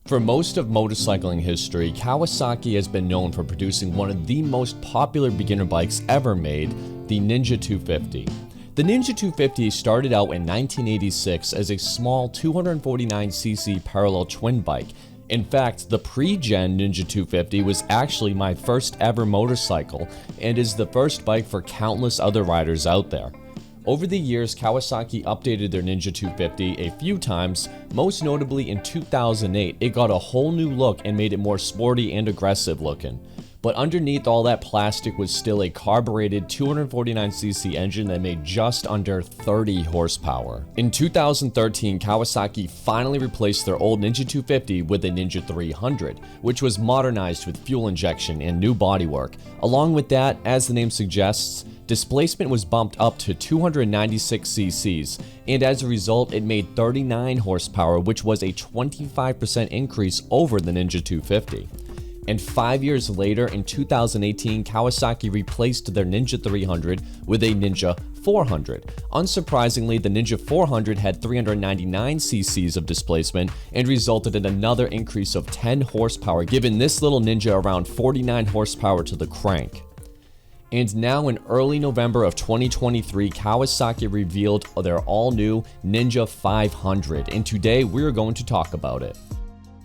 For most of motorcycling history, Kawasaki has been known for producing one of the most popular beginner bikes ever made, the Ninja 250. The Ninja 250 started out in 1986 as a small 249cc parallel twin bike. In fact, the pre-gen Ninja 250 was actually my first ever motorcycle and is the first bike for countless other riders out there. Over the years, Kawasaki updated their Ninja 250 a few times, most notably in 2008, it got a whole new look and made it more sporty and aggressive looking. But underneath all that plastic was still a carbureted 249cc engine that made just under 30 horsepower. In 2013, Kawasaki finally replaced their old Ninja 250 with a Ninja 300, which was modernized with fuel injection and new bodywork. Along with that, as the name suggests, displacement was bumped up to 296 cc's, and as a result, it made 39 horsepower, which was a 25% increase over the Ninja 250. And 5 years later, in 2018, Kawasaki replaced their Ninja 300 with a Ninja 400. Unsurprisingly, the Ninja 400 had 399 cc's of displacement and resulted in another increase of 10 horsepower, giving this little Ninja around 49 horsepower to the crank. And now in early November of 2023, Kawasaki revealed their all-new Ninja 500, and today we're going to talk about it.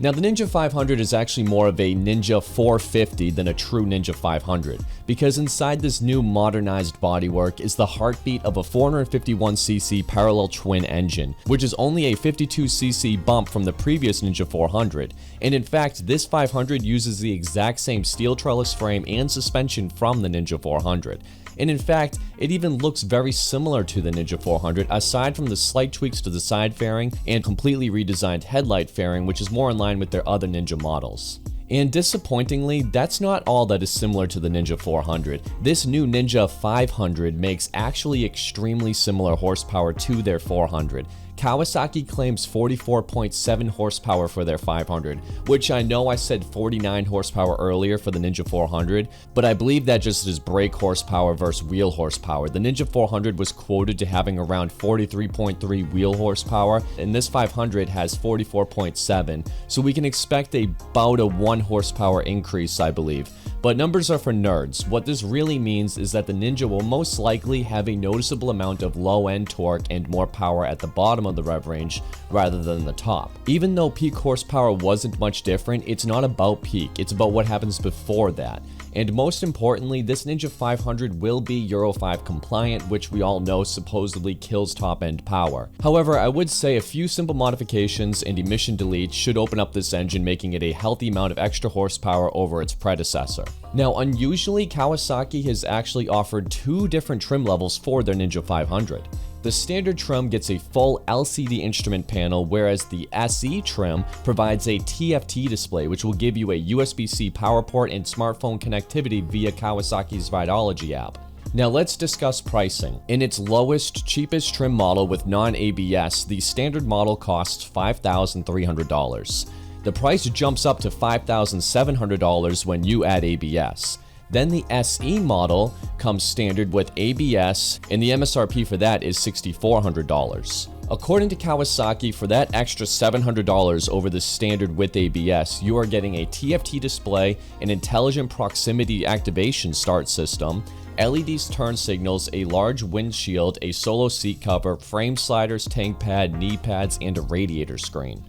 Now, the Ninja 500 is actually more of a Ninja 450 than a true Ninja 500, because inside this new modernized bodywork is the heartbeat of a 451cc parallel twin engine, which is only a 52cc bump from the previous Ninja 400. And in fact, this 500 uses the exact same steel trellis frame and suspension from the Ninja 400. And in fact, it even looks very similar to the Ninja 400 aside from the slight tweaks to the side fairing and completely redesigned headlight fairing, which is more in line with their other Ninja models. And disappointingly, that's not all that is similar to the Ninja 400. This new Ninja 500 makes actually extremely similar horsepower to their 400. Kawasaki claims 44.7 horsepower for their 500, which I know I said 49 horsepower earlier for the Ninja 400, but I believe that just is brake horsepower versus wheel horsepower. The Ninja 400 was quoted to having around 43.3 wheel horsepower, and this 500 has 44.7, so we can expect about a 1 horsepower increase, I believe. But numbers are for nerds. What this really means is that the Ninja will most likely have a noticeable amount of low-end torque and more power at the bottom of the rev range rather than the top. Even though peak horsepower wasn't much different, it's not about peak, it's about what happens before that. And most importantly, this Ninja 500 will be Euro 5 compliant, which we all know supposedly kills top-end power. However, I would say a few simple modifications and emission deletes should open up this engine, making it a healthy amount of extra horsepower over its predecessor. Now, unusually, Kawasaki has actually offered 2 different trim levels for their Ninja 500. The standard trim gets a full LCD instrument panel, whereas the SE trim provides a TFT display, which will give you a USB-C power port and smartphone connectivity via Kawasaki's Vitology app. Now let's discuss pricing. In its lowest, cheapest trim model with non-ABS, the standard model costs $5,300. The price jumps up to $5,700 when you add ABS. Then the SE model comes standard with ABS, and the MSRP for that is $6,400. According to Kawasaki, for that extra $700 over the standard with ABS, you are getting a TFT display, an intelligent proximity activation start system, LEDs turn signals, a large windshield, a solo seat cover, frame sliders, tank pad, knee pads, and a radiator screen.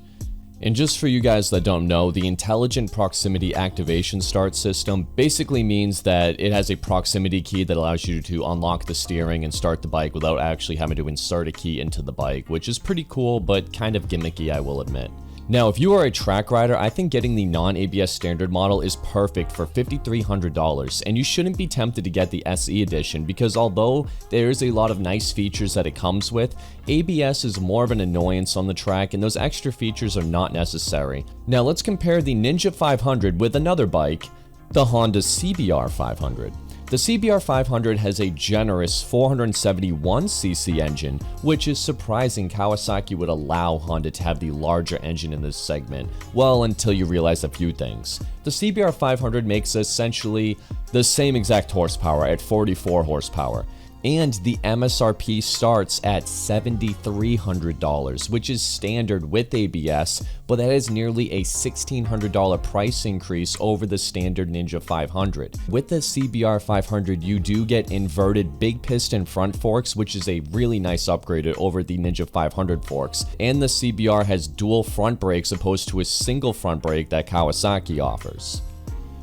And just for you guys that don't know, the Intelligent Proximity Activation Start System basically means that it has a proximity key that allows you to unlock the steering and start the bike without actually having to insert a key into the bike, which is pretty cool, but kind of gimmicky, I will admit. Now, if you are a track rider, I think getting the non-ABS standard model is perfect for $5,300, and you shouldn't be tempted to get the SE edition because although there is a lot of nice features that it comes with, ABS is more of an annoyance on the track and those extra features are not necessary. Now let's compare the Ninja 500 with another bike, the Honda CBR500. The CBR500 has a generous 471cc engine, which is surprising Kawasaki would allow Honda to have the larger engine in this segment, well, until you realize a few things. The CBR500 makes essentially the same exact horsepower at 44 horsepower. And the MSRP starts at $7,300, which is standard with ABS, but that is nearly a $1,600 price increase over the standard Ninja 500. With the CBR500, you do get inverted big piston front forks, which is a really nice upgrade over the Ninja 500 forks. And the CBR has dual front brakes opposed to a single front brake that Kawasaki offers.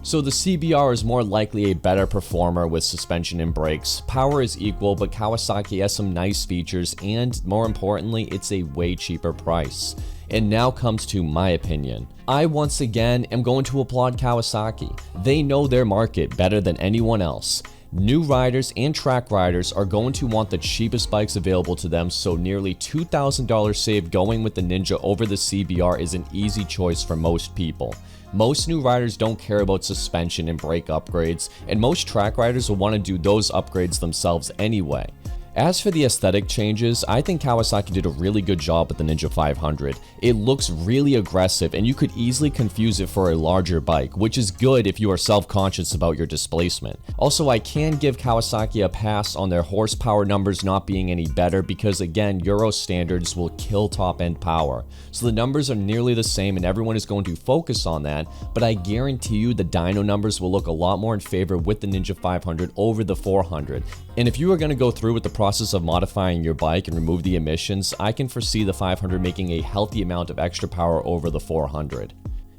So the CBR is more likely a better performer with suspension and brakes. Power is equal, but Kawasaki has some nice features, and more importantly, it's a way cheaper price. And now comes to my opinion. I once again am going to applaud Kawasaki. They know their market better than anyone else. New riders and track riders are going to want the cheapest bikes available to them, so nearly $2,000 saved going with the Ninja over the CBR is an easy choice for most people. Most new riders don't care about suspension and brake upgrades, and most track riders will want to do those upgrades themselves anyway. As for the aesthetic changes, I think Kawasaki did a really good job with the Ninja 500. It looks really aggressive, and you could easily confuse it for a larger bike, which is good if you are self-conscious about your displacement. Also, I can give Kawasaki a pass on their horsepower numbers not being any better because, again, Euro standards will kill top-end power. So the numbers are nearly the same and everyone is going to focus on that, but I guarantee you the dyno numbers will look a lot more in favor with the Ninja 500 over the 400. And if you are going to go through with the process of modifying your bike and remove the emissions, I can foresee the 500 making a healthy amount of extra power over the 400.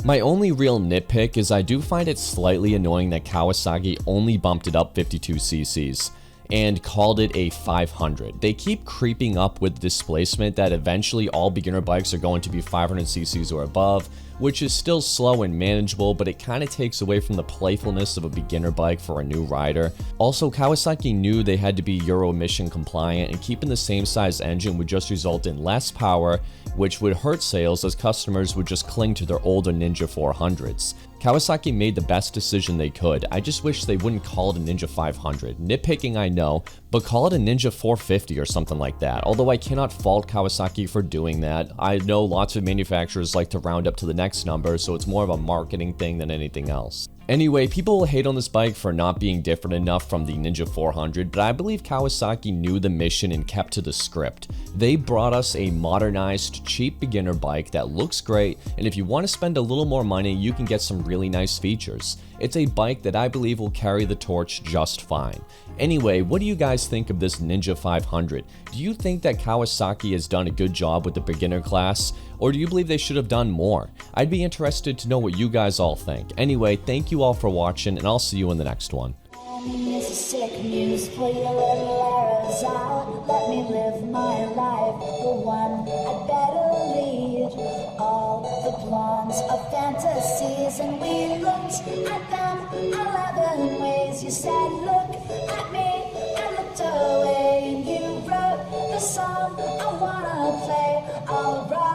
My only real nitpick is I do find it slightly annoying that Kawasaki only bumped it up 52 cc's and called it a 500. They keep creeping up with displacement that eventually all beginner bikes are going to be 500 cc's or above, which is still slow and manageable, but it kind of takes away from the playfulness of a beginner bike for a new rider. Also, Kawasaki knew they had to be Euro emission compliant, and keeping the same size engine would just result in less power, which would hurt sales as customers would just cling to their older Ninja 400s. Kawasaki made the best decision they could. I just wish they wouldn't call it a Ninja 500. Nitpicking, I know, but call it a Ninja 450 or something like that. Although I cannot fault Kawasaki for doing that. I know lots of manufacturers like to round up to the next number, so it's more of a marketing thing than anything else. Anyway, people will hate on this bike for not being different enough from the Ninja 400, but I believe Kawasaki knew the mission and kept to the script. They brought us a modernized, cheap beginner bike that looks great, and if you want to spend a little more money, you can get some really nice features. It's a bike that I believe will carry the torch just fine. Anyway, what do you guys think of this Ninja 500? Do you think that Kawasaki has done a good job with the beginner class, or do you believe they should have done more? I'd be interested to know what you guys all think. Anyway, thank you all for watching, and I'll see you in the next one. It's a sick news for your little arrows out. Let me live my life, the one I'd better lead. All the blondes of fantasies, and we looked at them 11 ways. You said, look at me, I looked away, and you wrote the song I wanna play. Alright.